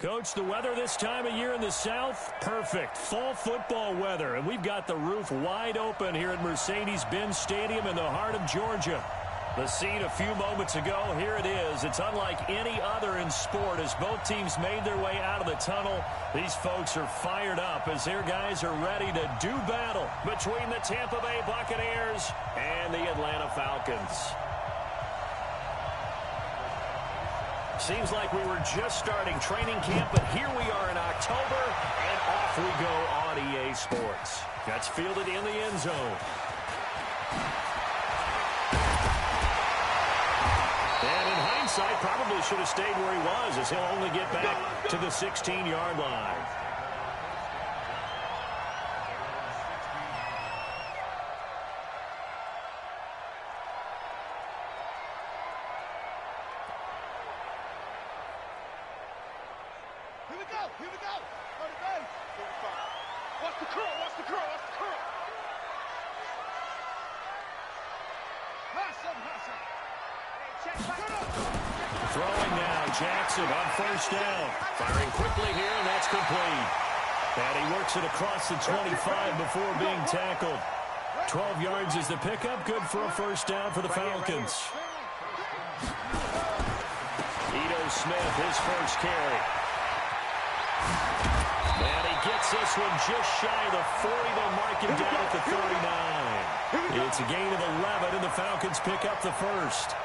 Coach, the weather this time of year in the South, perfect. Fall football weather, and we've got the roof wide open here at Mercedes-Benz Stadium in the heart of Georgia. The scene a few moments ago, here it is. It's unlike any other in sport as both teams made their way out of the tunnel. These folks are fired up as their guys are ready to do battle between the Tampa Bay Buccaneers and the Atlanta Falcons. Seems like we were just starting training camp, but here we are in October, and off we go on EA Sports. That's fielded in the end zone. And in hindsight, probably should have stayed where he was, as he'll only get back to the 16-yard line. Here we go. On the base. Watch the curl. Watch the curl. Watch the curl. Throwing now, Jackson on first down. Firing quickly here, and that's complete. And he works it across the 25 before being tackled. 12 yards is the pickup. Good for a first down for the Falcons. Ito Smith, his first carry. And he gets this one just shy of the 40. They'll mark him down at the 39. It's a gain of 11, and the Falcons pick up the first.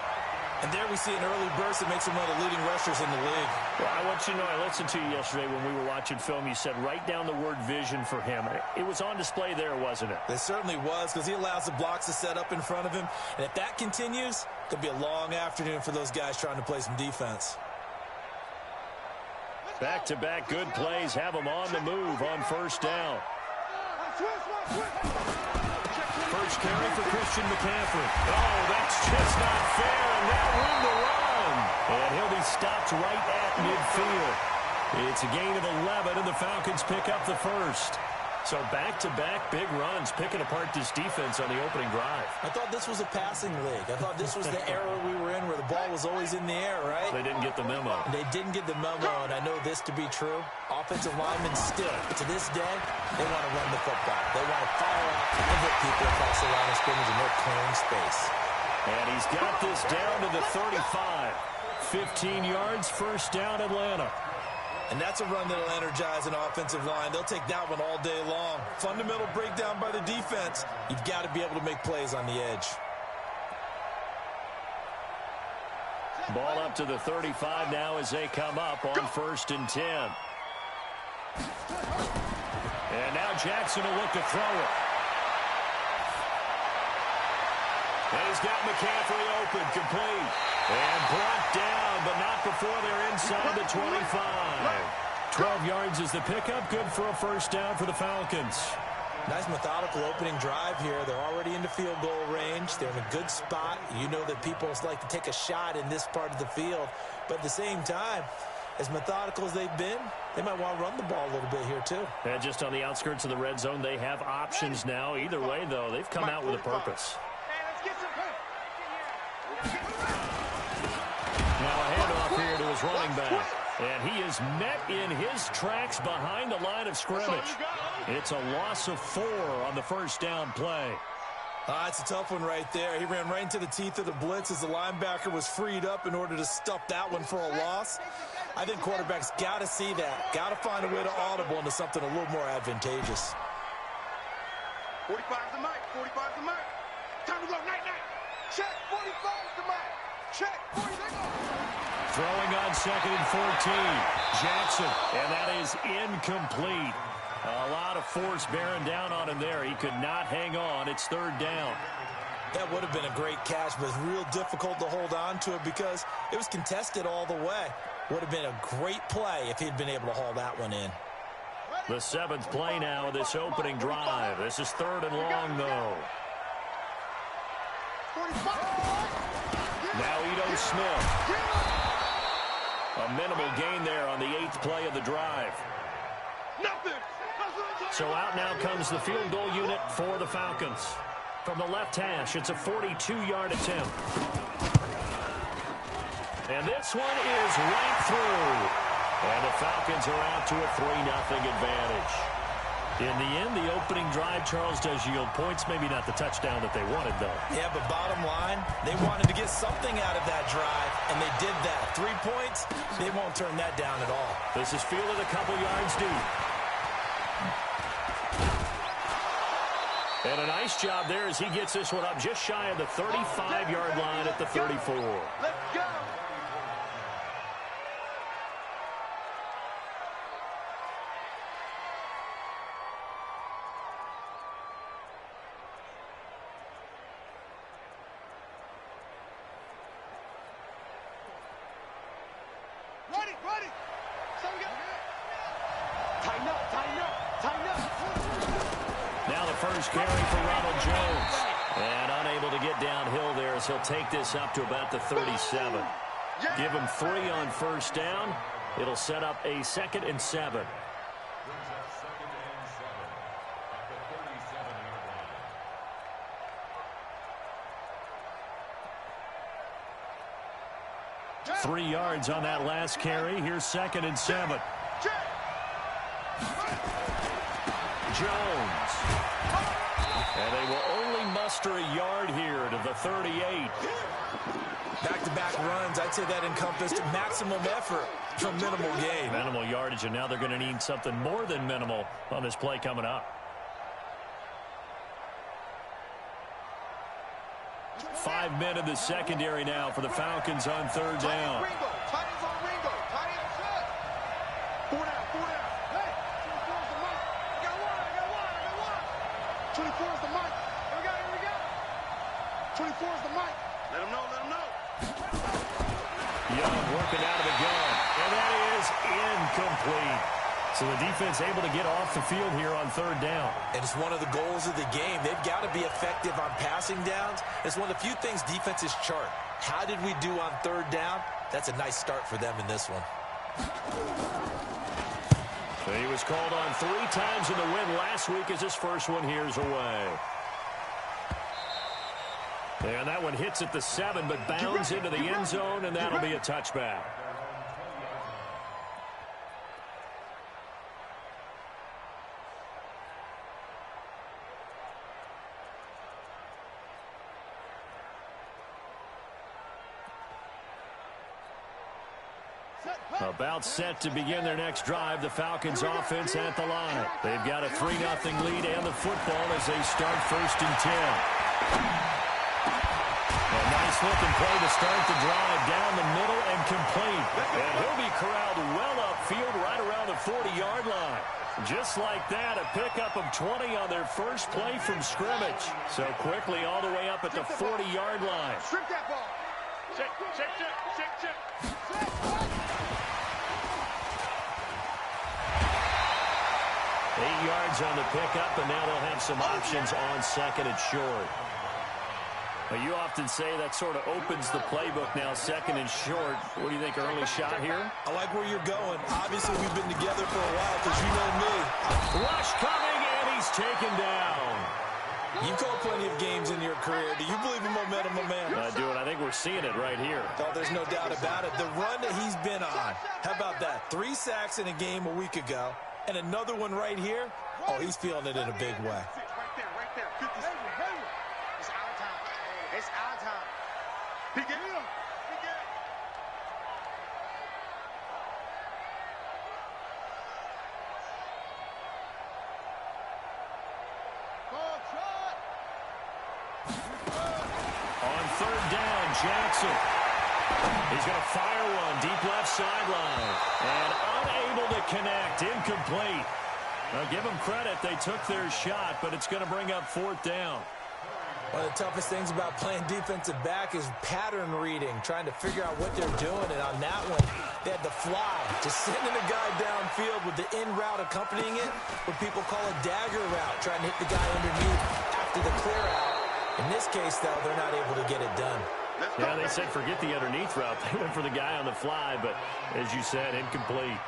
And there we see an early burst that makes him one of the leading rushers in the league. Well, I want you to know, I listened to you yesterday when we were watching film. You said write down the word vision for him. It was on display there, wasn't it? It certainly was, because he allows the blocks to set up in front of him. And if that continues, it could be a long afternoon for those guys trying to play some defense. Back-to-back good plays have them on the move on first down. First carry for Christian McCaffrey. Oh, that's just not fair, and now room to run. And he'll be stopped right at midfield. It's a gain of 11, and the Falcons pick up the first. So back-to-back big runs, picking apart this defense on the opening drive. I thought this was a passing league. I thought this was the era we were in where the ball was always in the air, right? They didn't get the memo. They didn't get the memo, and I know this to be true. Offensive linemen still, to this day, they want to run the football. They want to fire out and hit people across the line of scrimmage, and they're clearing space. And he's got this down to the 35. 15 yards, first down, Atlanta. And that's a run that'll energize an offensive line. They'll take that one all day long. Fundamental breakdown by the defense. You've got to be able to make plays on the edge. Ball up to the 35 now as they come up on 1st and 10. And now Jackson will look to throw it. And he's got McCaffrey open, complete. And brought down, but not before they're inside the 25. 12 yards is the pickup. Good for a first down for the Falcons. Nice methodical opening drive here. They're already into field goal range. They're in a good spot. You know that people like to take a shot in this part of the field. But at the same time, as methodical as they've been, they might want to run the ball a little bit here too. And just on the outskirts of the red zone, they have options now. Either way, though, they've come out with a purpose. Now a handoff here to his running back. And he is met in his tracks behind the line of scrimmage. It's a loss of 4 on the first down play. It's a tough one right there. He ran right into the teeth of the blitz as the linebacker was freed up in order to stuff that one for a loss. I think quarterbacks got to see that. Got to find a way to audible into something a little more advantageous. 45 the mic. 45 the mic. Time to go. Night. Check. 45 the mic. Check. 40. Throwing on 2nd and 14. Jackson, and that is incomplete. A lot of force bearing down on him there. He could not hang on. It's 3rd down. That would have been a great catch, but it's real difficult to hold on to it because it was contested all the way. Would have been a great play if he'd been able to haul that one in. The 7th play now of this opening drive. This is 3rd and long, though. Now Ito Smith. A minimal gain there on the 8th play of the drive. So out now comes the field goal unit for the Falcons. From the left hash, it's a 42-yard attempt. And this one is right through. And the Falcons are out to a 3-0 advantage. In the end, the opening drive, Charles, does yield points. Maybe not the touchdown that they wanted, though. Yeah, but bottom line, they wanted to get something out of that drive, and they did that. 3 points, they won't turn that down at all. This is fielded a couple yards deep. And a nice job there as he gets this one up just shy of the 35-yard line at the 34. Let's go. Ready. Tighten up. Now the first carry for Ronald Jones. And unable to get downhill there as he'll take this up to about the 37. Give him 3 on first down. It'll set up a 2nd and 7. Three yards on that last carry. Here's 2nd and 7. Jones. And they will only muster a yard here to the 38. Back-to-back runs, I'd say that encompassed maximum effort from minimal gain. Minimal yardage, and now they're going to need something more than minimal on this play coming up. 5 men in the secondary now for the Falcons on 3rd down. Tight ends on Ringo. Tight ends set. 4 down. Hey, 24 is the mic. I got one. 24 is the mic. Here we go. 24 is the mic. Let him know. Young working out of the gun, and that is incomplete. So the defense able to get off the field here on 3rd down. And it's one of the goals of the game. They've got to be effective on passing downs. It's one of the few things defenses chart. How did we do on 3rd down? That's a nice start for them in this one. He was called on 3 times in the win last week as his first one here's away. And that one hits at the 7, but bounds into the end zone, and that'll be a touchback. About set to begin their next drive. The Falcons offense at the line. They've got a 3-0 lead and the football as they start 1st and 10. A nice looking play to start the drive down the middle and complete. And he'll be corralled well upfield right around the 40-yard line. Just like that, a pickup of 20 on their first play from scrimmage. So quickly all the way up at the 40-yard line. Strip that ball. Check. 8 yards on the pickup, and now they'll have some options on 2nd and short. Well, you often say that sort of opens the playbook now, 2nd and short. What do you think, early shot here? I like where you're going. Obviously, we've been together for a while because you know me. Rush coming, and he's taken down. You've called plenty of games in your career. Do you believe in momentum, my man? I do, and I think we're seeing it right here. Oh, there's no doubt about it. The run that he's been on, how about that? 3 sacks in a game a week ago. And another one right here. Oh, he's feeling it in a big way. Right there. 50 seconds. It's our time. He get him. On 3rd down, Jackson. He's going to fire one deep left sideline. And unable to connect. Incomplete. Now, give them credit. They took their shot, but it's going to bring up 4th down. One of the toughest things about playing defensive back is pattern reading, trying to figure out what they're doing. And on that one, they had the fly, just sending a guy downfield with the in route accompanying it, what people call a dagger route, trying to hit the guy underneath after the clear out. In this case, though, they're not able to get it done. Yeah, they said forget the underneath route. They went for the guy on the fly, but as you said, incomplete.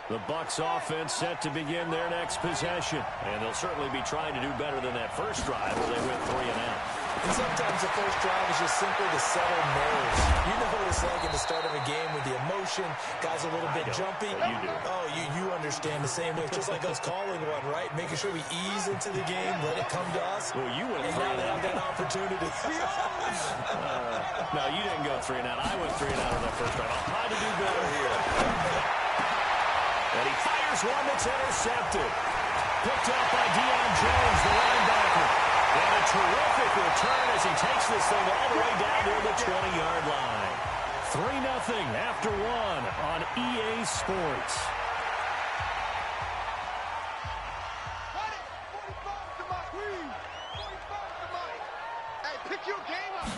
The Bucs offense set to begin their next possession. And they'll certainly be trying to do better than that first drive where they went 3 and out. And sometimes the first drive is just simply to settle nerves. You know what it's like at the start of a game with the emotion, guys a little bit jumpy. You do. Oh, you understand the same way. Just like us calling one, right? Making sure we ease into the game, let it come to us. Well, you went and 3 now and they out. have that opportunity. No, you didn't go 3 and out. I went 3 and out on that first drive. I'll try to do better here. And he fires one that's intercepted. Picked up by Deion Jones, the linebacker. And a terrific return as he takes this thing all the way down near the 20-yard line. 3-0 after 1 on EA Sports. 45 to my queen. 45 to my. Hey, pick your game up.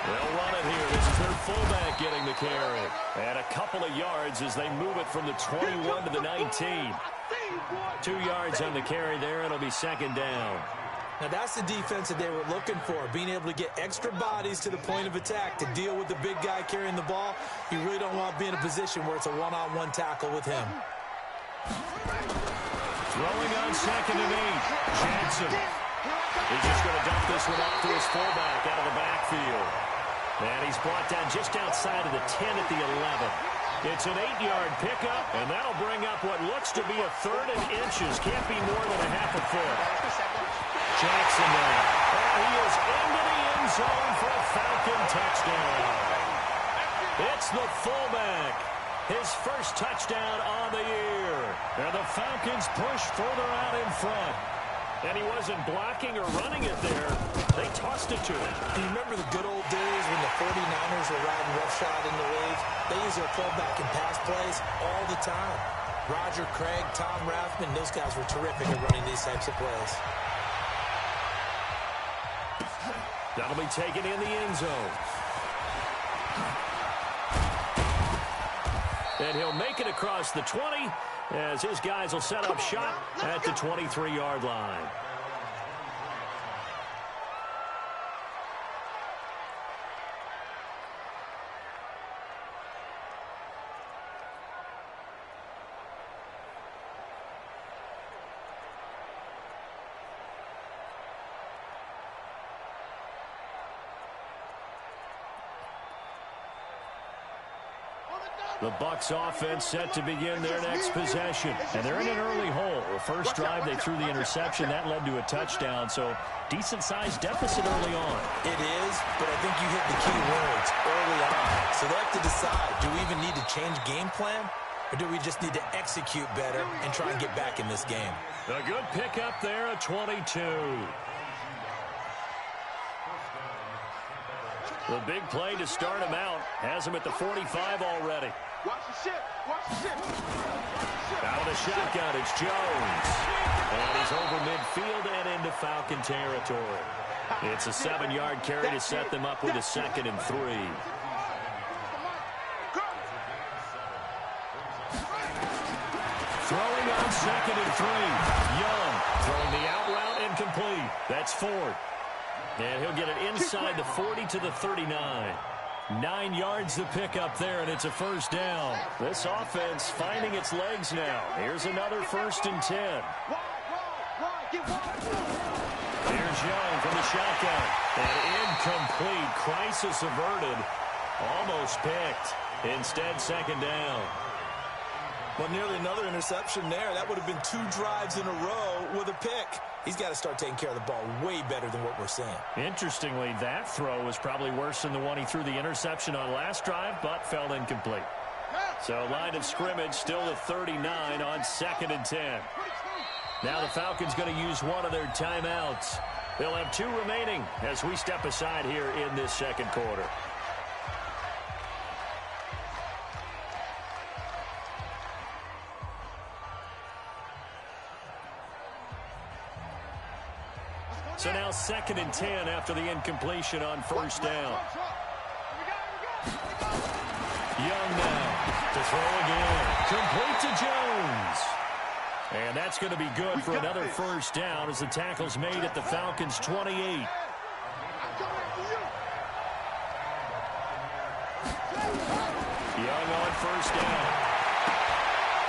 They'll run it here. This is their fullback getting the carry. And a couple of yards as they move it from the 21 to the 19. 2 yards on the carry there. It'll be second down. Now, that's the defense that they were looking for, being able to get extra bodies to the point of attack to deal with the big guy carrying the ball. You really don't want to be in a position where it's a one-on-one tackle with him. Throwing on 2nd and 8. Jackson. He's just going to dump this one off to his fullback out of the backfield. And he's brought down just outside of the 10 at the 11. It's an 8-yard pickup, and that'll bring up what looks to be a 3rd and inches. Can't be more than a half a foot. Jackson there. And he is into the end zone for a Falcon touchdown. It's the fullback. His first touchdown on the year. And the Falcons push further out in front. And he wasn't blocking or running it there. They tossed it to him. Do you remember the good old days when the 49ers were riding roughshod in the league? They used their fullback in pass plays all the time. Roger Craig, Tom Rathman, those guys were terrific at running these types of plays. That'll be taken in the end zone. And he'll make it across the 20 as his guys will set up shop at the 23-yard line. The Bucs offense set to begin their next possession. And they're in an early hole. The first drive, they threw the interception. That led to a touchdown. So decent-sized deficit early on. It is, but I think you hit the key words early on. So they have to decide, do we even need to change game plan? Or do we just need to execute better and try and get back in this game? A good pickup there at 22. The big play to start him out has him at the 45 already. Watch the ship. Watch the ship. Out of the shotgun, it's Jones. And he's over midfield and into Falcon territory. It's a 7-yard carry to set them up with a 2nd and 3. Throwing on 2nd and 3. Young throwing the out route incomplete. That's Ford. And he'll get it inside the 40 to the 39. 9 yards to pick up there, and it's a first down. This offense finding its legs now. Here's another 1st and 10. Here's Young from the shotgun. And incomplete. Crisis averted. Almost picked. Instead, 2nd down. Well, nearly another interception there. That would have been 2 drives in a row with a pick. He's got to start taking care of the ball way better than what we're seeing. Interestingly, that throw was probably worse than the one he threw the interception on last drive, but fell incomplete. So line of scrimmage still at 39 on 2nd and 10. Now the Falcons going to use one of their timeouts. They'll have 2 remaining as we step aside here in this second quarter. So now 2nd and 10 after the incompletion on first down. Young now to throw again. Complete to Jones. And that's going to be good for another first down as the tackle's made at the Falcons' 28. Young on first down.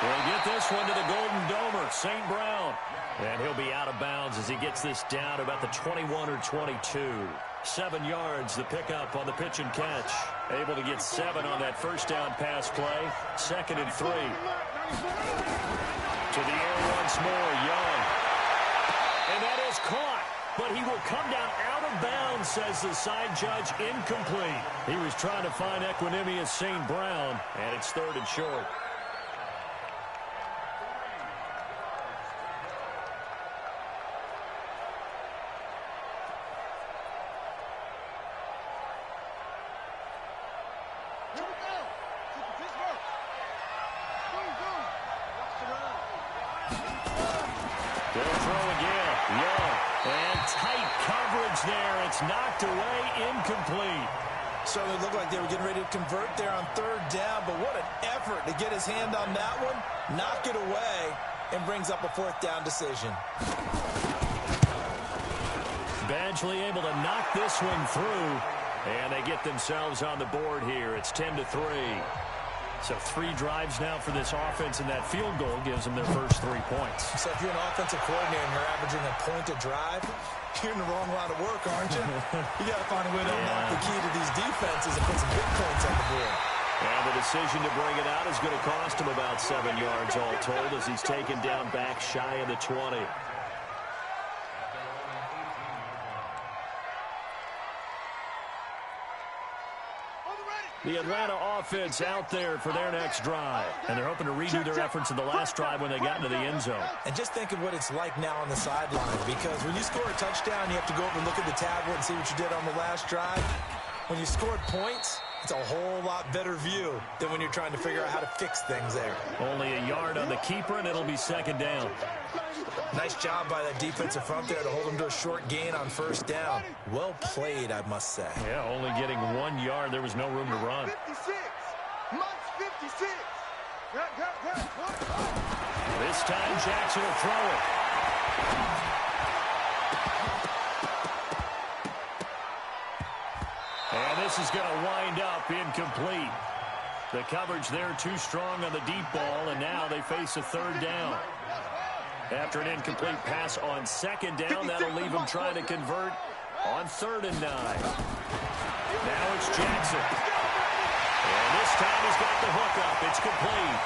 We'll get this one to the Golden Domer, St. Brown. And he'll be out of bounds as he gets this down to about the 21 or 22. 7 yards, the pickup on the pitch and catch. Able to get 7 on that first down pass play. 2nd and 3. To the air once more, Young. And that is caught. But he will come down out of bounds, says the side judge. Incomplete. He was trying to find equanimous St. Brown, and it's 3rd and short. Knocked away, incomplete. Certainly looked like they were getting ready to convert there on 3rd down, but what an effort to get his hand on that one, knock it away, and brings up a 4th down decision. Badgley able to knock this one through, and they get themselves on the board here. It's 10-3. So 3 drives now for this offense, and that field goal gives them their first 3 points. So if you're an offensive coordinator and you're averaging a point a drive, you're in the wrong line of work, aren't you? You got to find a way to unlock the key to these defenses and put some big points on the board. And the decision to bring it out is going to cost him about 7 yards all told as he's taken down back shy of the 20. The Atlanta offense out there for their next drive. And they're hoping to redo their efforts in the last drive when they got into the end zone. And just think of what it's like now on the sideline, because when you score a touchdown, you have to go over and look at the tablet and see what you did on the last drive. When you scored points, it's a whole lot better view than when you're trying to figure out how to fix things there. Only a yard on the keeper, and it'll be 2nd down. Nice job by that defensive front there to hold them to a short gain on 1st down. Well played, I must say. Yeah, only getting 1 yard. There was no room to run. 56. Much 56. This time, Jackson will throw it. And this is going to wind up incomplete. The coverage there too strong on the deep ball, and now they face a 3rd down. After an incomplete pass on 2nd down, that'll leave them trying to convert on 3rd and 9. Now it's Jackson. And this time he's got the hook up. It's complete.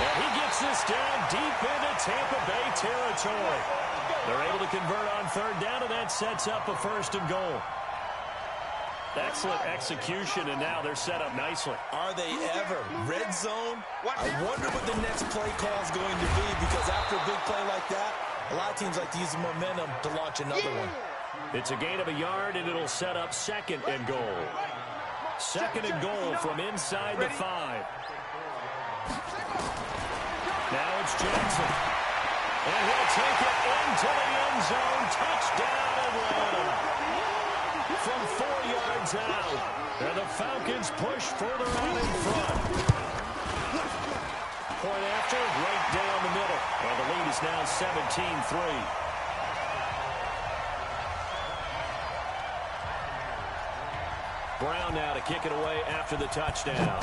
And he gets this down deep into Tampa Bay territory. They're able to convert on 3rd down, and that sets up a 1st and goal. Excellent execution, and now they're set up nicely. Are they ever? Red zone? I wonder what the next play call is going to be, because after a big play like that, a lot of teams like to use the momentum to launch another one. It's a gain of a yard, and it'll set up 2nd and goal. 2nd and goal from inside the 5. Now it's Jackson. And he'll take it into the end zone. Touchdown, Atlanta. From 4 yards out. And the Falcons push further out in front. Point after, right down the middle. And the lead is now 17-3. Brown now to kick it away after the touchdown.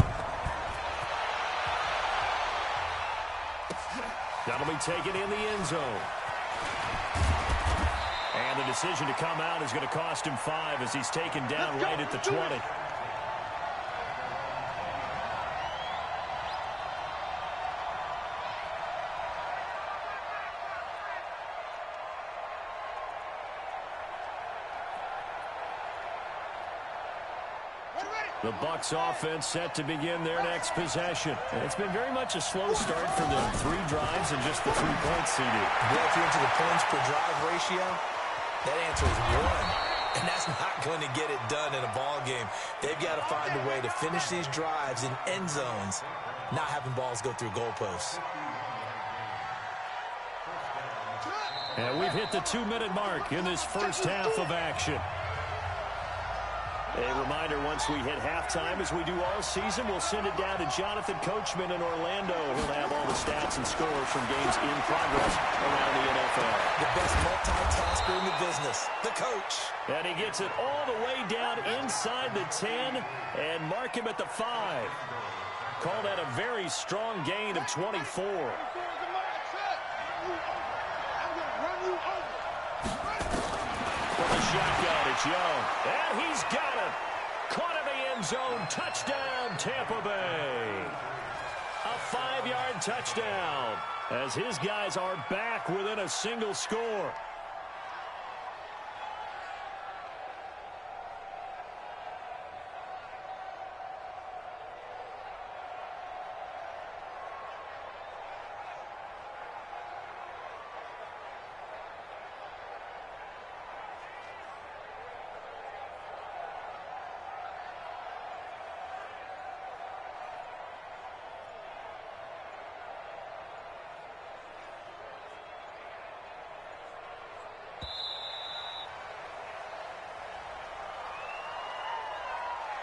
That'll be taken in the end zone. And the decision to come out is going to cost him 5 as he's taken down right at the 20. The Bucs offense set to begin their next possession. It's been very much a slow start for them. 3 drives and just the 3 points, CD. Yeah, if you're into the points per drive ratio, that answer is 1. And that's not going to get it done in a ball game. They've got to find a way to finish these drives in end zones, not having balls go through goalposts. And we've hit the 2-minute mark in this first half of action. A reminder, once we hit halftime, as we do all season, we'll send it down to Jonathan Coachman in Orlando. He'll have all the stats and scores from games in progress around the NFL. The best multitasker in the business, the coach. And he gets it all the way down inside the 10 and mark him at the 5. Call that a very strong gain of 24. From the shotgun, it's Young. And he's got it. Caught in the end zone. Touchdown, Tampa Bay. A 5-yard touchdown as his guys are back within a single score.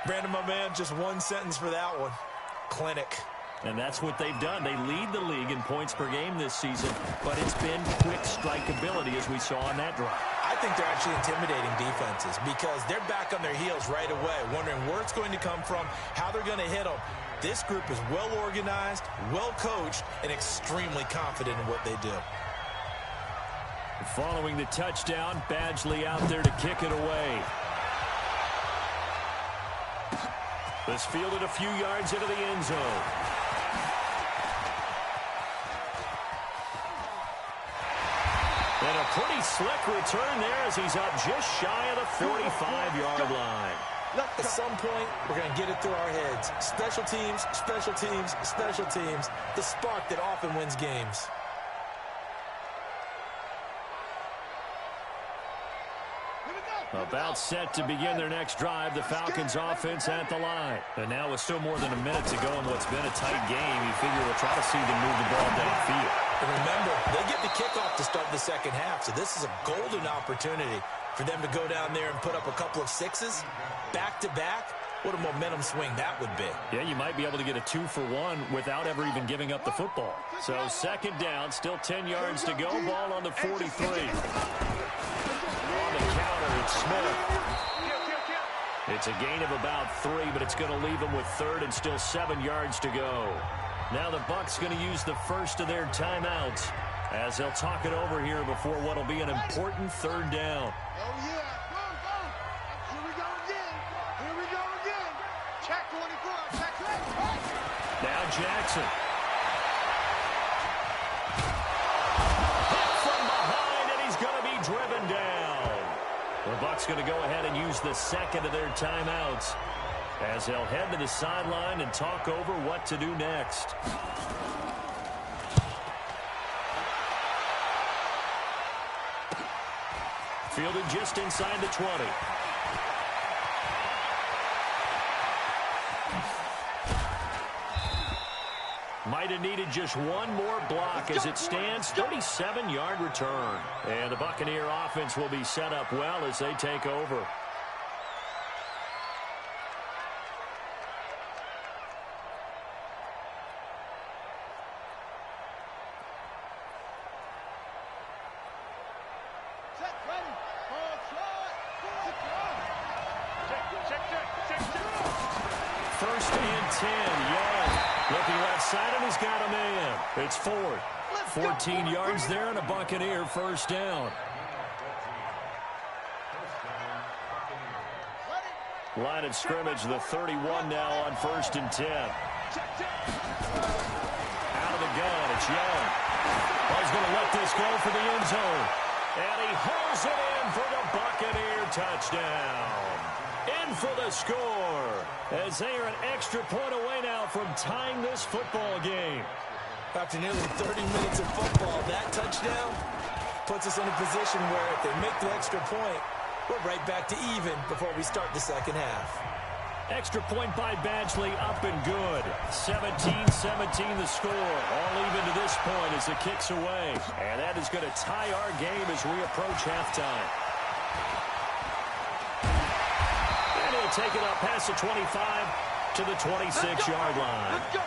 Brandon, my man, just one sentence for that one. Clinic. And that's what they've done. They lead the league in points per game this season, but it's been quick strikeability as we saw on that drive. I think they're actually intimidating defenses because they're back on their heels right away, wondering where it's going to come from, how they're going to hit them. This group is well organized, well coached, and extremely confident in what they do. Following the touchdown, Badgley out there to kick it away. This fielded a few yards into the end zone. And a pretty slick return there as he's up just shy of the 45-yard line. At some point, we're going to get it through our heads. Special teams, special teams, special teams. The spark that often wins games. About set to begin their next drive, the Falcons offense at the line. And now with still more than a minute to go in what's been a tight game, you figure we'll try to see them move the ball downfield. And remember, they get the kickoff to start the second half, so this is a golden opportunity for them to go down there and put up a couple of sixes back-to-back. What a momentum swing that would be. Yeah, you might be able to get a 2-for-1 without ever even giving up the football. So second down, still 10 yards to go, ball on the 43. On the counter, it's Smith. It's a gain of about 3, but it's going to leave them with third and still 7 yards to go. Now the Bucs going to use the first of their timeouts as they'll talk it over here before what will be an important third down. Oh, yeah. Go. Here we go again. Here we go again. Check 24. Check. Now Jackson. Driven down. The Bucs going to go ahead and use the second of their timeouts as they'll head to the sideline and talk over what to do next. Fielded just inside the 20. Might have needed just one more block as it stands. 37-yard return. And the Buccaneer offense will be set up well as they take over. First and 10, Young. Looking left side, and he's got a man. It's Ford. 14 yards there, and a Buccaneer first down. Line of scrimmage, the 31 now on first and 10. Out of the gun, it's Young. He's going to let this go for the end zone. And he hauls it in for the Buccaneer touchdown. In for the score, as they are an extra point away now from tying this football game. After nearly 30 minutes of football, that touchdown puts us in a position where if they make the extra point, we're right back to even before we start the second half. Extra point by Badgley, up and good. 17-17 the score. All even to this point as the kick's away. And that is going to tie our game as we approach halftime. take it up past the 25 to the 26-yard line. Let's go.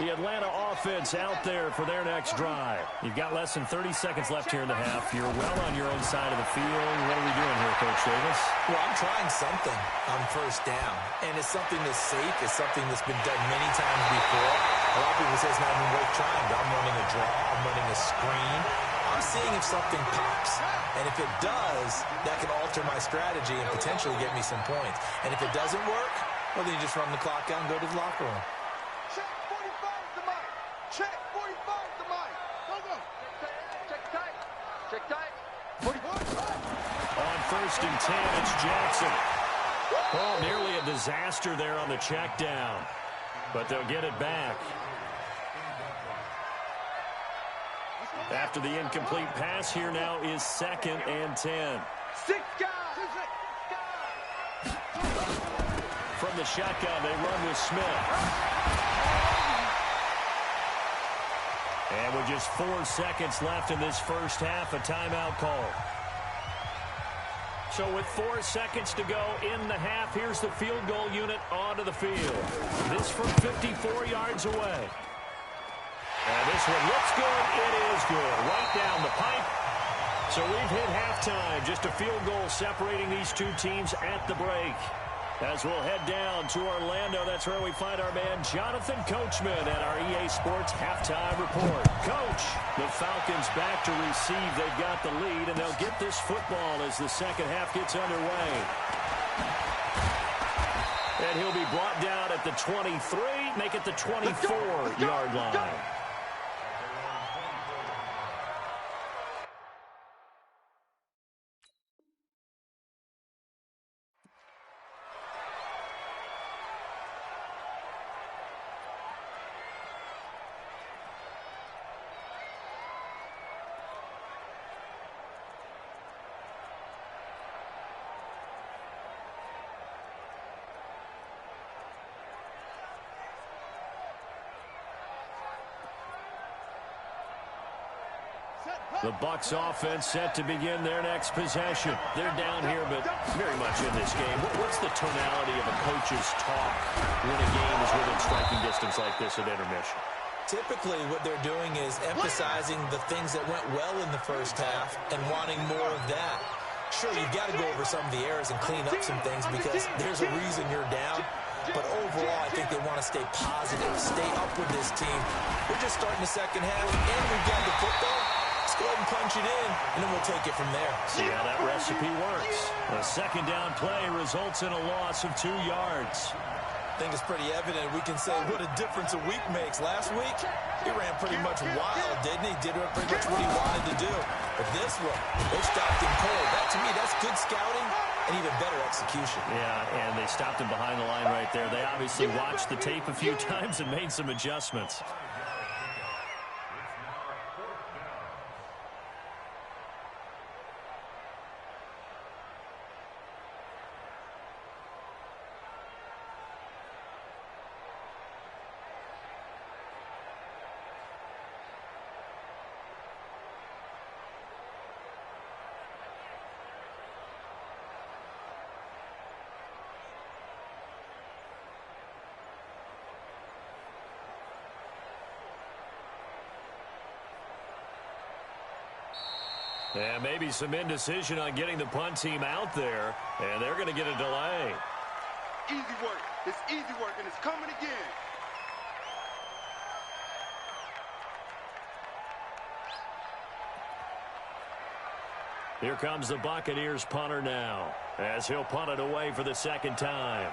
The Atlanta offense out there for their next drive. You've got less than 30 seconds left here in the half. You're well on your own side of the field. What are we doing here, Coach Davis? Well, I'm trying something on first down, and it's something that's safe. It's something that's been done many times before. A lot of people say it's not even worth trying, but I'm running a draw. I'm running a screen. I'm seeing if something pops, and if it does, that can alter my strategy and potentially get me some points. And if it doesn't work, well, then you just run the clock out and go to the locker room. Check 45 the mic. Check 45 the mic. Go, go. Check tight. Check tight. 44. On first and 10, it's Jackson. Oh, nearly a disaster there on the check down. But they'll get it back. After the incomplete pass, here now is 2nd and 10. 6 guys. From the shotgun, they run with Smith. And with just 4 seconds left in this first half, a timeout call. So with 4 seconds to go in the half, here's the field goal unit onto the field. This from 54 yards away. And this one looks good. It is good. Right down the pipe. So we've hit halftime. Just a field goal separating these two teams at the break. As we'll head down to Orlando, that's where we find our man Jonathan Coachman at our EA Sports Halftime Report. Coach, the Falcons back to receive. They've got the lead, and they'll get this football as the second half gets underway. And he'll be brought down at the 23, make it the 24-yard line. The Bucs offense set to begin their next possession. They're down here, but very much in this game. What's the tonality of a coach's talk when a game is within striking distance like this at intermission? Typically, what they're doing is emphasizing the things that went well in the first half and wanting more of that. Sure, you've got to go over some of the errors and clean up some things because there's a reason you're down. But overall, I think they want to stay positive, stay up with this team. We're just starting the second half, and we've got the football. Let's go ahead and punch it in, and then we'll take it from there. See how that recipe works. A second down play results in a loss of 2 yards. I think it's pretty evident. We can say what a difference a week makes. Last week, he ran pretty much wild, didn't he? Did pretty much what he wanted to do. But this one, they stopped him cold. That, to me, that's good scouting and even better execution. Yeah, and they stopped him behind the line right there. They obviously watched the tape a few times and made some adjustments. And maybe some indecision on getting the punt team out there. And they're going to get a delay. Easy work. It's easy work, and it's coming again. Here comes the Buccaneers punter now, as he'll punt it away for the second time.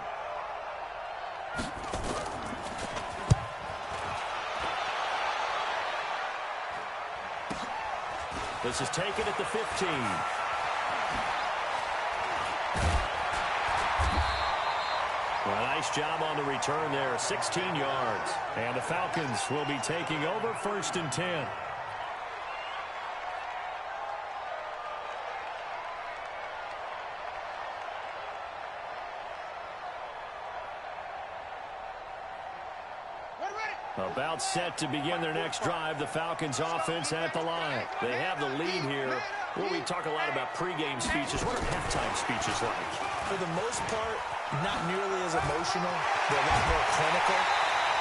This is taken at the 15. Well, nice job on the return there, 16 yards. And the Falcons will be taking over first and 10. Ready, ready. About set to begin their next drive. The Falcons offense at the line. They have the lead here. Well, we talk a lot about pregame speeches. What are halftime speeches like? For the most part, not nearly as emotional. They're a lot more clinical.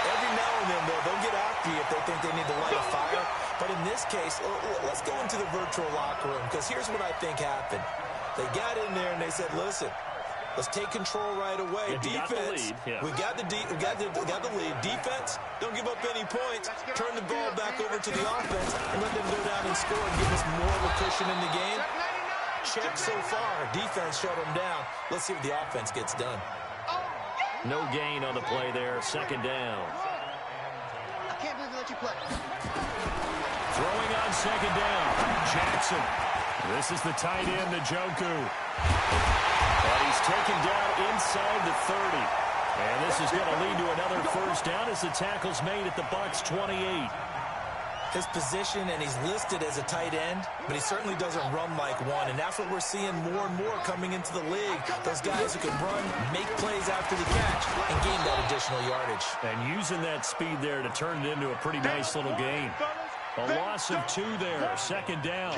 Every now and then, they'll get after you if they think they need to light a fire. But in this case, let's go into the virtual locker room, because here's what I think happened. They got in there and they said, listen, let's take control right away. Defense, we got the lead. Defense, don't give up any points. Turn the ball back over to the offense and let them go down and score and give us more of a cushion in the game. Check so far. Defense shut them down. Let's see what the offense gets done. No gain on the play there. Second down. I can't believe they let you play. Throwing on second down. Jackson. This is the tight end, Njoku. But he's taken down inside the 30. And this is going to lead to another first down as the tackle's made at the Bucs 28. His position, and he's listed as a tight end, but he certainly doesn't run like one, and that's what we're seeing more and more coming into the league. Those guys who can run, make plays after the catch, and gain that additional yardage. And using that speed there to turn it into a pretty nice little game. A loss of 2 there, second down.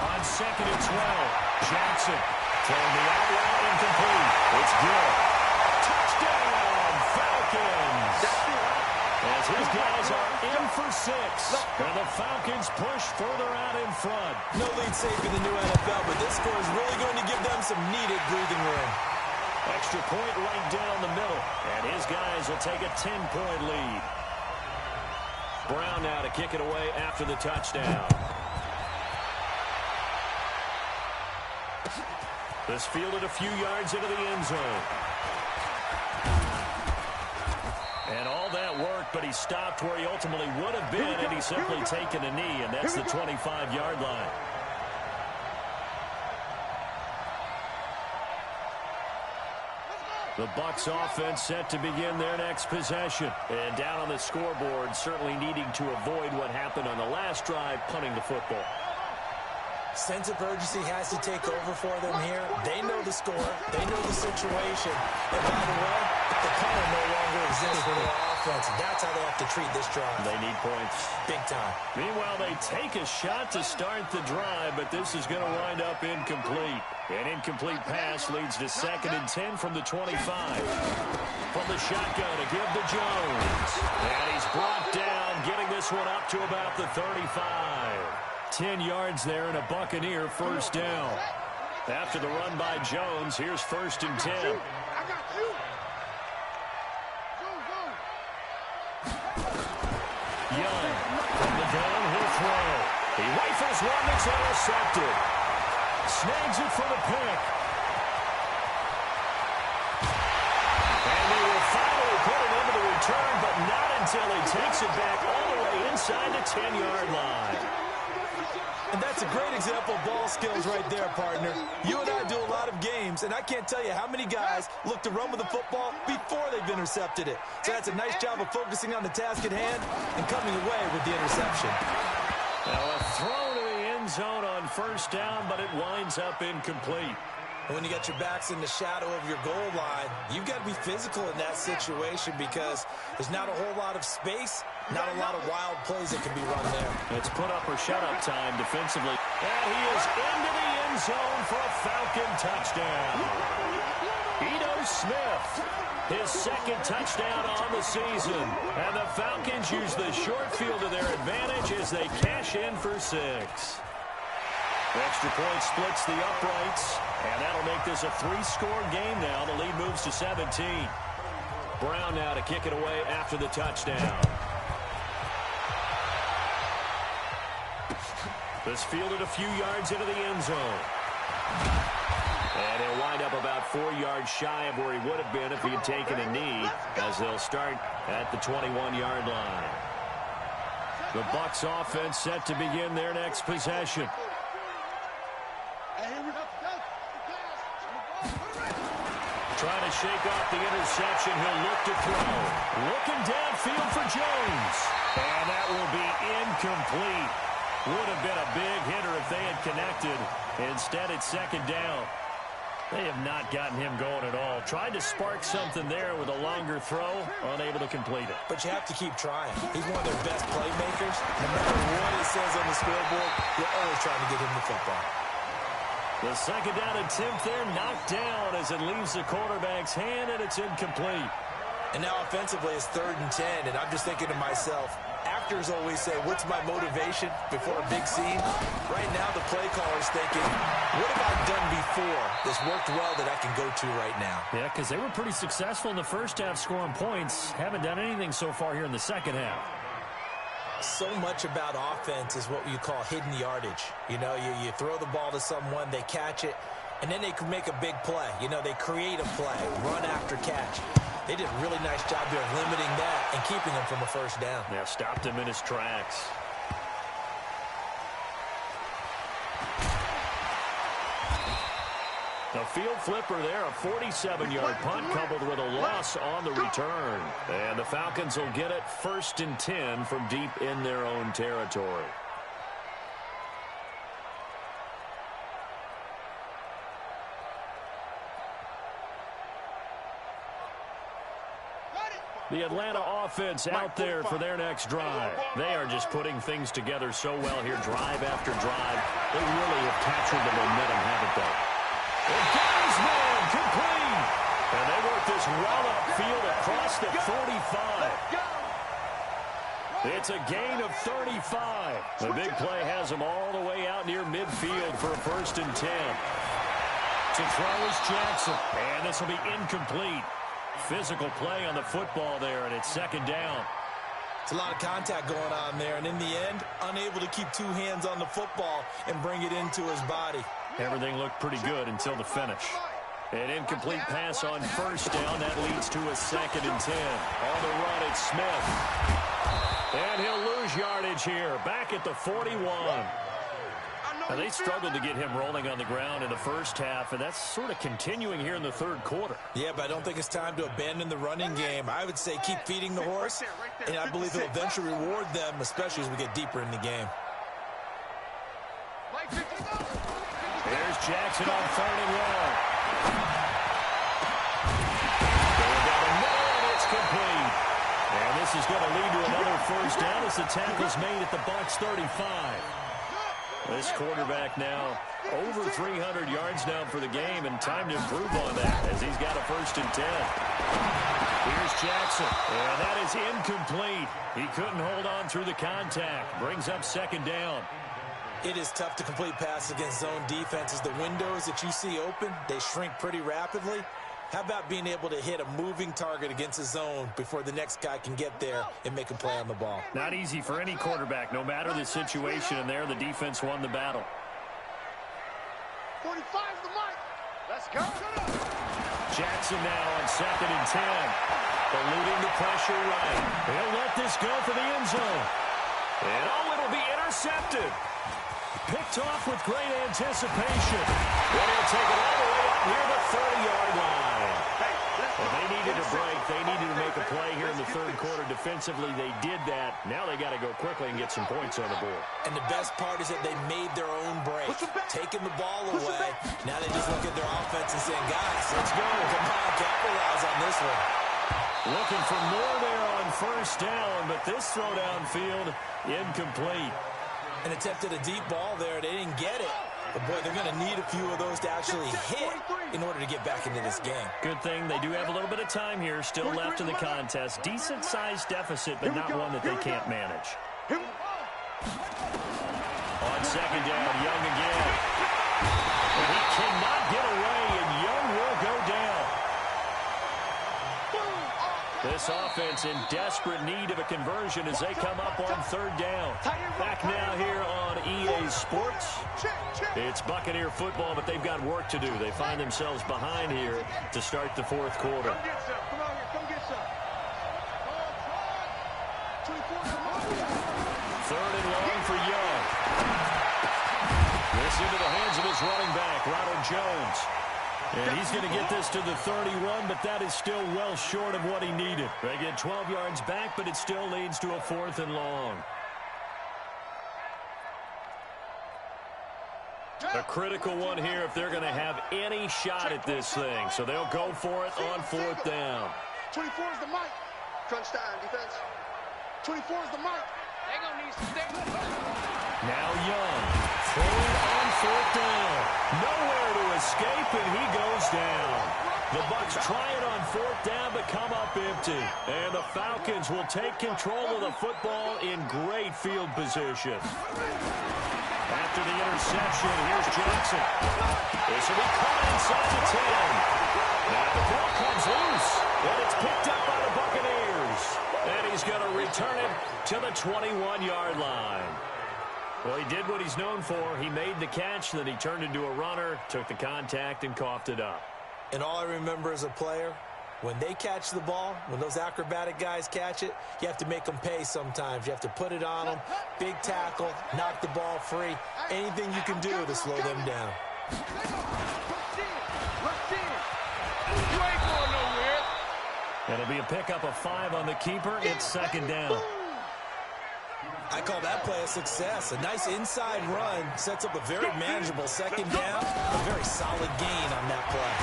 On second and 12. Jackson throwing the out route incomplete. It's good. Touchdown, Falcons. As his guys are in for 6. And the Falcons push further out in front. No lead safe in the new NFL, but this score is really going to give them some needed breathing room. Extra point right down the middle. And his guys will take a 10-point lead. Brown now to kick it away after the touchdown. This fielded a few yards into the end zone. And all that work, but he stopped where he ultimately would have been, and he's simply taken a knee, and that's the 25-yard line. The Bucs offense set to begin their next possession. And down on the scoreboard, certainly needing to avoid what happened on the last drive, punting the football. Sense of urgency has to take over for them here. They know the score. They know the situation. And by the way, the punter no longer exists for their offense. That's how they have to treat this drive. They need points. Big time. Meanwhile, they take a shot to start the drive, but this is going to wind up incomplete. An incomplete pass leads to second and 10 from the 25. From the shotgun to give to Jones. And he's brought down, getting this one up to about the 35. 10 yards there and a Buccaneer first down. After the run by Jones, here's first and 10. I got you. Young from the gun, he'll throw. He rifles one that's intercepted. Snags it for the pick. And they will finally put it into the return, but not until he takes it back all the way inside the 10-yard line. And that's a great example of ball skills right there, partner. You and I do a lot of games, and I can't tell you how many guys look to run with the football before they've intercepted it. So that's a nice job of focusing on the task at hand and coming away with the interception. Now a throw to the end zone on first down, but it winds up incomplete. When you got your backs in the shadow of your goal line, you've got to be physical in that situation because there's not a whole lot of space, not a lot of wild plays that can be run there. It's put up or shut up time defensively. And he is into the end zone for a Falcon touchdown. Ito Smith, his second touchdown on the season. And the Falcons use the short field to their advantage as they cash in for 6. Extra point splits the uprights, and that'll make this a 3-score game now. The lead moves to 17. Brown now to kick it away after the touchdown. This fielded a few yards into the end zone. And he'll wind up about 4 yards shy of where he would have been if he had taken a knee, as they'll start at the 21-yard line. The Bucs offense set to begin their next possession. Trying to shake off the interception. He'll look to throw. Looking downfield for Jones. And that will be incomplete. Would have been a big hitter if if they had connected. Instead, it's second down. They have not gotten him going at all. Tried to spark something there with a longer throw, unable to complete it. But you have to keep trying. He's one of their best playmakers. No matter what it says on the scoreboard, you're always trying to get him the football. The second down attempt there knocked down as it leaves the quarterback's hand, and it's incomplete. And now offensively it's 3rd and 10, and I'm just thinking to myself, actors always say, what's my motivation before a big scene? Right now the play caller's thinking, what have I done before that's worked well that I can go to right now? Yeah, because they were pretty successful in the first half scoring points. Haven't done anything so far here in the second half. So much about offense is what you call hidden yardage. You know, you throw the ball to someone, they catch it, and then they can make a big play. You know, they create a play, run after catch. They did a really nice job there of limiting that and keeping him from a first down. Yeah, stopped him in his tracks. A field flipper there, a 47-yard punt coupled with a loss on the return. And the Falcons will get it 1st and 10 from deep in their own territory. The Atlanta offense out there for their next drive. They are just putting things together so well here, drive after drive. They really have captured the momentum, haven't they? And got his man complete. And they work this well upfield across the 45. It's a gain of 35. The big play has them all the way out near midfield for a 1st and 10. To throw is Jackson. And this will be incomplete. Physical play on the football there, and it's second down. It's a lot of contact going on there, and in the end, unable to keep 2 hands on the football and bring it into his body. Everything looked pretty good until the finish. An incomplete pass on 1st down. That leads to a 2nd and 10. On the run, it's Smith. And he'll lose yardage here. Back at the 41. And they struggled to get him rolling on the ground in the first half, and that's sort of continuing here in the 3rd quarter. Yeah, but I don't think it's time to abandon the running game. I would say keep feeding the horse, and I believe he'll eventually reward them, especially as we get deeper in the game. There's Jackson on 3rd and long. Going down the middle, and it's complete. And this is going to lead to another 1st down as the tackle's made at the Bucs 35. This quarterback now over 300 yards now for the game, and time to improve on that as he's got a 1st and 10. Here's Jackson, and that is incomplete. He couldn't hold on through the contact. Brings up 2nd down. It is tough to complete passes against zone defenses. The windows that you see open, they shrink pretty rapidly. How about being able to hit a moving target against a zone before the next guy can get there and make a play on the ball? Not easy for any quarterback, no matter the situation, and there the defense won the battle. 45 the mic. Let's go. Jackson now on 2nd and 10. Eluding the pressure right. He'll let this go for the end zone. And it'll be intercepted. Picked off with great anticipation. And he'll take it all the way up near the 30-yard line. Well, they needed a break. They needed to make a play here in the 3rd quarter. Defensively, they did that. Now they got to go quickly and get some points on the board. And the best part is that they made their own break, taking the ball away. Now they just look at their offense and saying, guys, let's go. Come on, capitalize on this one. Looking for more there on 1st down, but this throw downfield, incomplete. And attempted a deep ball there. They didn't get it. But, boy, they're going to need a few of those to actually hit in order to get back into this game. Good thing they do have a little bit of time here still left in the contest. Decent-sized deficit, but not one that they can't manage. On 2nd down, Young again. And he cannot get away, and Young will go down. This offense in desperate need of a conversion as they come up on 3rd down. Back now here on EA Sports. It's Buccaneer football, but they've got work to do. They find themselves behind here to start the 4th quarter. Come get some. Come on here. Come get some. 3rd and long for Young. This into the hands of his running back, Ronald Jones. And he's going to get this to the 31, but that is still well short of what he needed. They get 12 yards back, but it still leads to a 4th and long. A critical one here if they're going to have any shot at this thing. So they'll go for it on 4th down. 24 is the mic. Crunch time, defense. 24 is the mic. They're going to need some stick. Now Young, throwing on 4th down. Nowhere to escape, and he goes down. The Bucs try it on 4th down, but come up empty. And the Falcons will take control of the football in great field position. After the interception, here's Jackson. This will be caught inside the 10. Now the ball comes loose, and it's picked up by the Buccaneers. And he's going to return it to the 21-yard line. Well, he did what he's known for. He made the catch, then he turned into a runner, took the contact, and coughed it up. And all I remember as a player, when they catch the ball, when those acrobatic guys catch it, you have to make them pay sometimes. You have to put it on them, big tackle, knock the ball free. Anything you can do to slow them down. It'll be a pickup of 5 on the keeper. It's 2nd down. I call that play a success. A nice inside run sets up a very manageable 2nd down. A very solid gain on that play.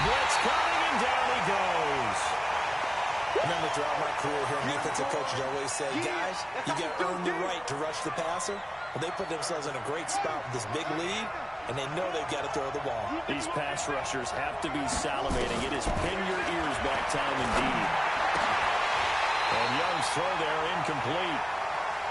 Blitz coming, and down he goes. Remember, throughout my career here in defensive coaches, I always say, guys, you got to earn the right to rush the passer. Well, they put themselves in a great spot with this big lead, and they know they've got to throw the ball. These pass rushers have to be salivating. It is pin your ears back time indeed. And Young's throw there incomplete.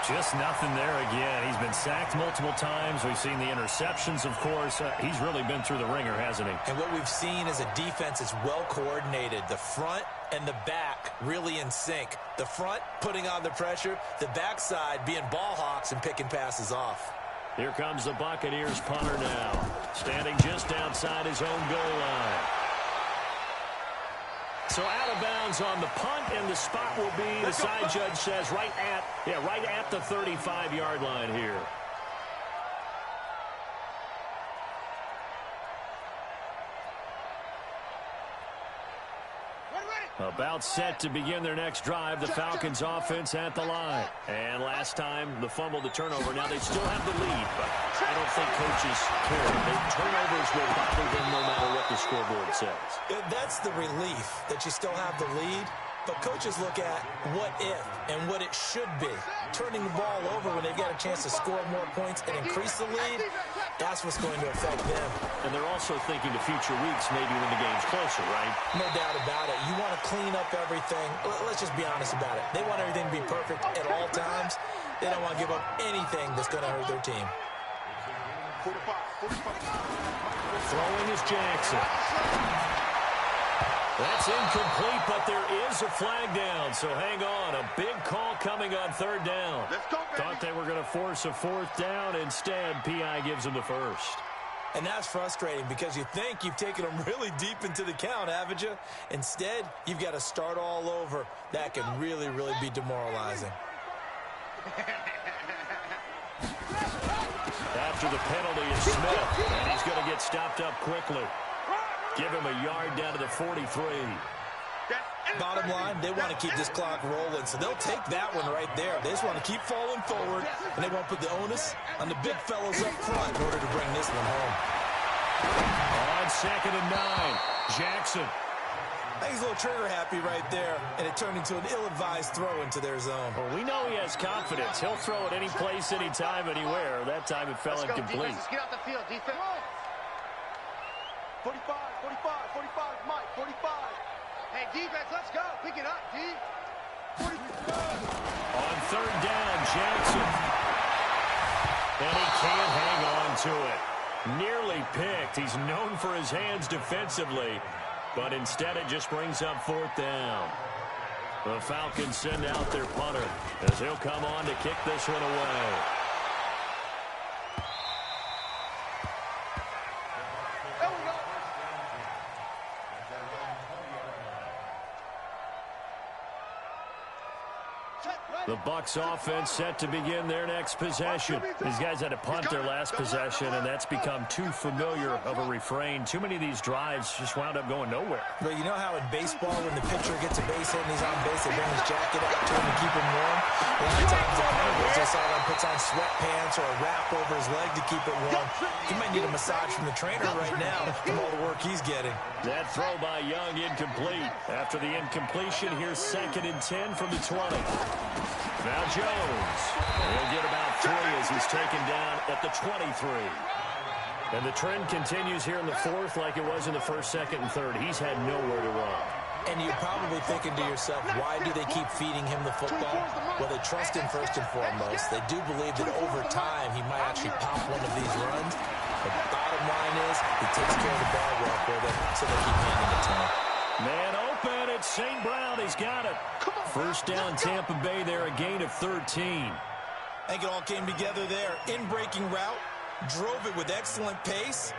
Just nothing there again. He's been sacked multiple times. We've seen the interceptions, of course. He's really been through the ringer, hasn't he? And what we've seen is a defense that's well coordinated. The front and the back really in sync. The front putting on the pressure. The backside being ball hawks and picking passes off. Here comes the Buccaneers punter now. Standing just outside his own goal line. So out of bounds on the punt, and the spot will be, the side judge says, right at the 35-yard line here. About set to begin their next drive. The Falcons offense at the line. And last time, the fumble, the turnover. Now they still have the lead, but I don't think coaches care. The turnovers will bother them no matter what the scoreboard says. That's the relief that you still have the lead. But coaches look at what if and what it should be. Turning the ball over when they've got a chance to score more points and increase the lead, that's what's going to affect them. And they're also thinking to future weeks, maybe when the game's closer, right? No doubt about it. You want to clean up everything. Let's just be honest about it. They want everything to be perfect at all times. They don't want to give up anything that's going to hurt their team. Throwing is Jackson. That's incomplete, but there is a flag down, so hang on. A big call coming on 3rd down. Thought they were going to force a 4th down. Instead, P.I. gives them the first. And that's frustrating because you think you've taken them really deep into the count, haven't you? Instead, you've got to start all over. That can really, really be demoralizing. After the penalty is Smith, and he's going to get stopped up quickly. Give him a yard down to the 43. Bottom line, they want to keep this clock rolling, so they'll take that one right there. They just want to keep falling forward, and they want to put the onus on the big fellows up front in order to bring this one home. On 2nd and 9, Jackson. I think he's a little trigger happy right there, and it turned into an ill-advised throw into their zone. Well, we know he has confidence. He'll throw it any place, anytime, anywhere. That time it fell incomplete. Let's get out the field, defense. 45, 45, Mike, 45. Hey, defense, let's go. Pick it up, D. 45. On 3rd down, Jackson. And he can't hang on to it. Nearly picked. He's known for his hands defensively, but instead it just brings up 4th down. The Falcons send out their punter as he'll come on to kick this one away. Set, right. The Bucs offense set to begin their next possession. These guys had to punt their last possession, and that's become too familiar of a refrain. Too many of these drives just wound up going nowhere. But you know how in baseball, when the pitcher gets a base hit and he's on base, they bring his jacket out to him to keep him warm? A lot of times the punter goes just out and puts on sweatpants or a wrap over his leg to keep it warm. He might need a massage from the trainer right now from all the work he's getting. That throw by Young incomplete. After the incompletion, here's 2nd and 10 from the 20. Now Jones. He'll get about 3 as he's taken down at the 23. And the trend continues here in the 4th like it was in the 1st, 2nd, and 3rd. He's had nowhere to run. And you're probably thinking to yourself, why do they keep feeding him the football? Well, they trust him first and foremost. They do believe that over time he might actually pop one of these runs. But the bottom line is he takes care of the ball well for them, so they keep handing it to him. Man open, it's St. Brown. He's got it. First down, Tampa Bay there, a gain of 13. I think it all came together there. In-breaking route, drove it with excellent pace.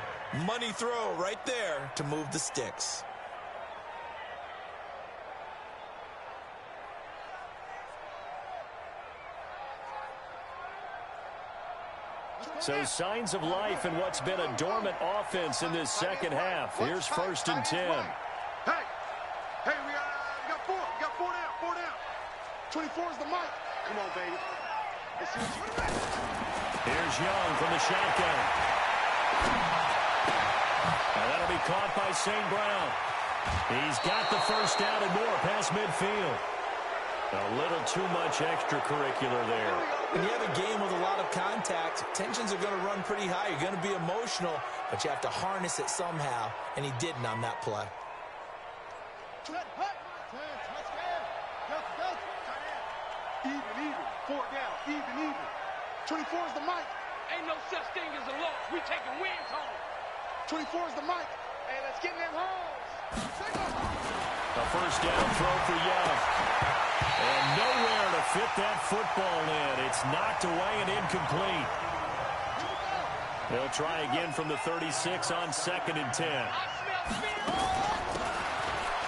Money throw right there to move the sticks. So signs of life in what's been a dormant offense in this second half. Here's 1st and 10. Hey, we got 4. We got 4 down. 4 down. 24 is the mic. Come on, baby. Let's see what you got. Here's Young from the shotgun. And that'll be caught by St. Brown. He's got the first down and more past midfield. A little too much extracurricular there. When you have a game with a lot of contact, tensions are going to run pretty high. You're going to be emotional, but you have to harness it somehow, and he didn't on that play. Even. 4 down. Even. 24 is the mic. Ain't no such thing as a loss. We taking wins home. 24 is the mic. Hey, let's get them home. A first down throw for Young. And nowhere to fit that football in. It's knocked away and incomplete. They'll try again from the 36 on 2nd and 10.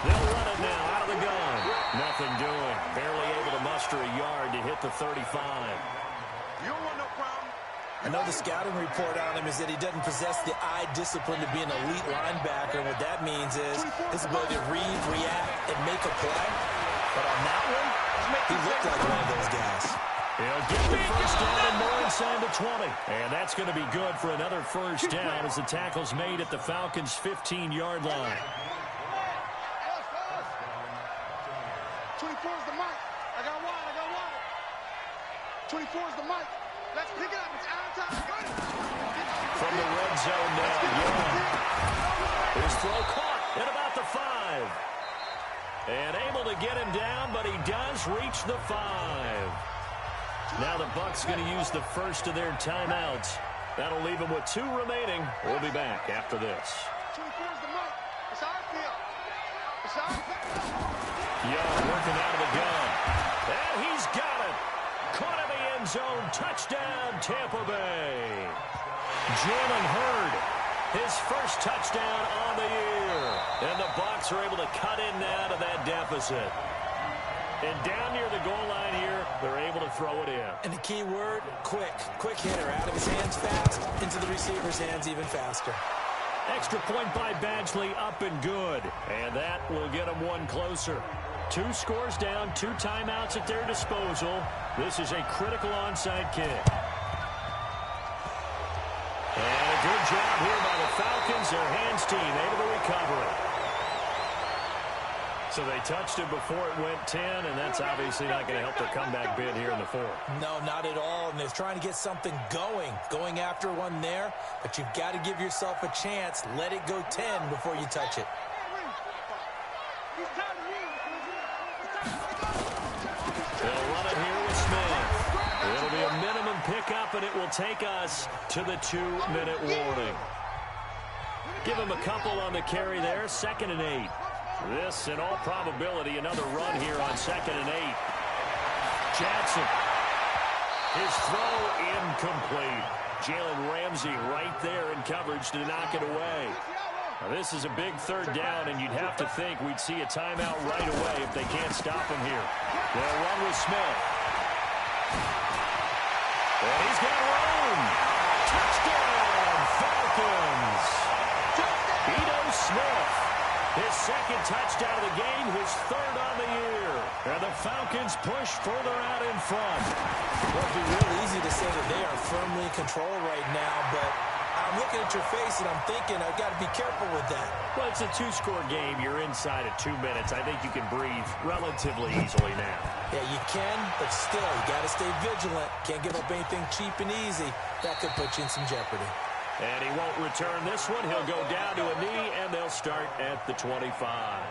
They'll run it now out of the gun. Nothing doing. Barely able to muster a yard to hit the 35. You don't want no problem. I know the scouting report on him is that he doesn't possess the eye discipline to be an elite linebacker. And what that means is his ability to read, react, and make a play. But on that one, he looked like one of those guys. He'll get the first down and more inside the 20. And that's going to be good for another first down as the tackle's made at the Falcons' 15-yard line. 24 is the mic. I got one. 24 is the mic. Let's pick it up. It's out of time. From the red zone now, Young. His throw caught at about the 5. And able to get him down, but he does reach the 5. Now the Bucs going to use the first of their timeouts. That'll leave them with 2 remaining. We'll be back after this. 24 is the mic. It's our field. It's our field. Young working out of the gun. And he's got it. Caught in the end zone. Touchdown, Tampa Bay. Jalen Hurd, his first touchdown on the year. And the Bucs are able to cut in now to that deficit. And down near the goal line here, they're able to throw it in. And the key word, quick. Quick hitter. Out of his hands fast, into the receiver's hands even faster. Extra point by Badgley, up and good. And that will get them 1 closer. 2 scores down, 2 timeouts at their disposal. This is a critical onside kick. And a good job here by the Falcons. Their hands team able to recover it. So they touched it before it went 10, and that's obviously not going to help their comeback bid here in the 4th. No, not at all, and they're trying to get something going after one there, but you've got to give yourself a chance. Let it go 10 before you touch it. They'll run it here with Smith. It'll be a minimum pickup, and it will take us to the 2-minute warning. Give him a couple on the carry there, 2nd and 8. This, in all probability, another run here on 2nd and 8. Jackson. His throw incomplete. Jalen Ramsey right there in coverage to knock it away. Now, this is a big 3rd down, and you'd have to think we'd see a timeout right away if they can't stop him here. They'll run with Smith. And he's got room. Touchdown, Falcons. Ito Smith, his second touchdown of the game, his third on the year. And the Falcons push further out in front. Well, it'd be real easy to say that they are firmly in control right now, but I'm looking at your face and I'm thinking I've got to be careful with that. Well, it's a two-score game. You're inside at 2 minutes. I think you can breathe relatively easily now. Yeah, you can, but still, you got to stay vigilant. Can't give up anything cheap and easy. That could put you in some jeopardy. And he won't return this one. He'll go down to a knee, and they'll start at the 25.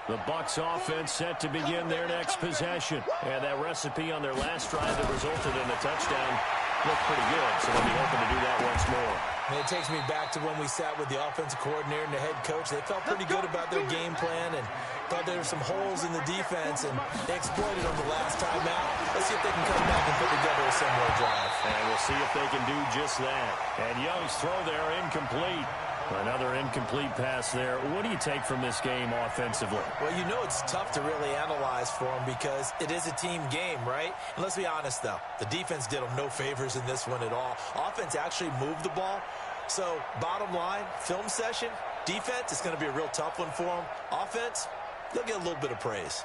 The Bucs offense set to begin their next possession. And that recipe on their last drive that resulted in a touchdown looked pretty good, so they'll be hoping to do that once more. And it takes me back to when we sat with the offensive coordinator and the head coach. They felt pretty good about their game plan and thought there were some holes in the defense, and they exploited them the last time out. Let's see if they can come back and put together a similar drive. And we'll see if they can do just that. And Young's throw there incomplete. Another incomplete pass there. What do you take from this game offensively? Well, you know it's tough to really analyze for them because it is a team game, right? And let's be honest, though. The defense did them no favors in this one at all. Offense actually moved the ball. So, bottom line, film session, defense, it's going to be a real tough one for them. Offense, they'll get a little bit of praise.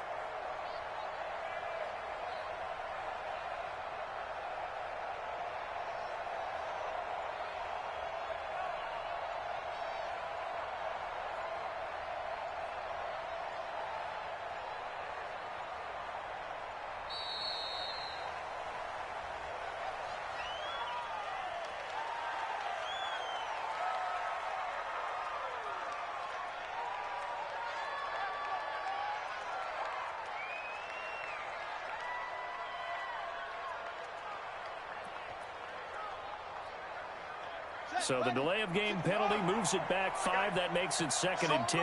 So the delay of game penalty moves it back 5. That makes it 2nd and 10.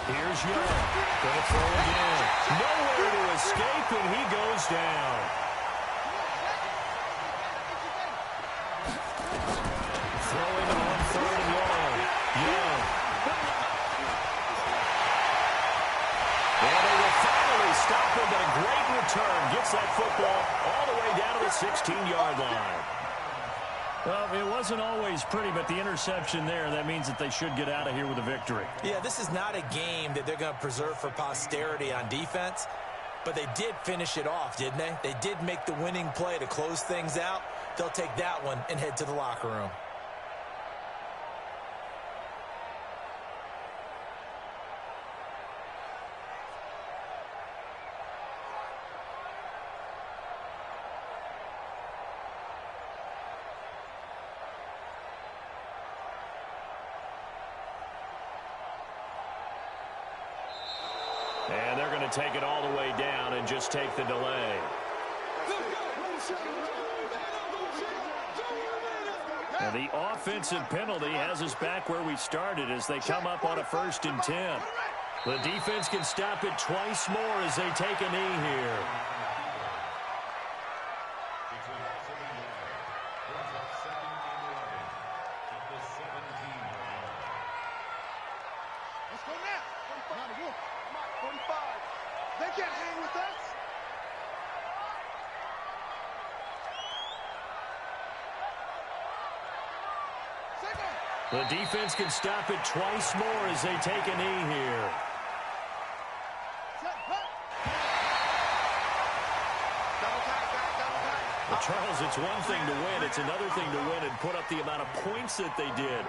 Here's Young. Gonna throw again. Nowhere to escape, and he goes down. Throwing on 3rd and long. Young. And they will finally stop him, but a great return. Gets that football all the way down to the 16-yard line. Well, it wasn't always pretty, but the interception there, that means that they should get out of here with a victory. Yeah, this is not a game that they're going to preserve for posterity on defense, but they did finish it off, didn't they? They did make the winning play to close things out. They'll take that one and head to the locker room. And they're going to take it all the way down and just take the delay. And the offensive penalty has us back where we started as they come up on a 1st and 10. The defense can stop it twice more as they take a knee here. Let's go now. 45. 45. They can't hang with us. The defense can stop it twice more as they take a knee here. Well, Charles, it's one thing to win. It's another thing to win and put up the amount of points that they did.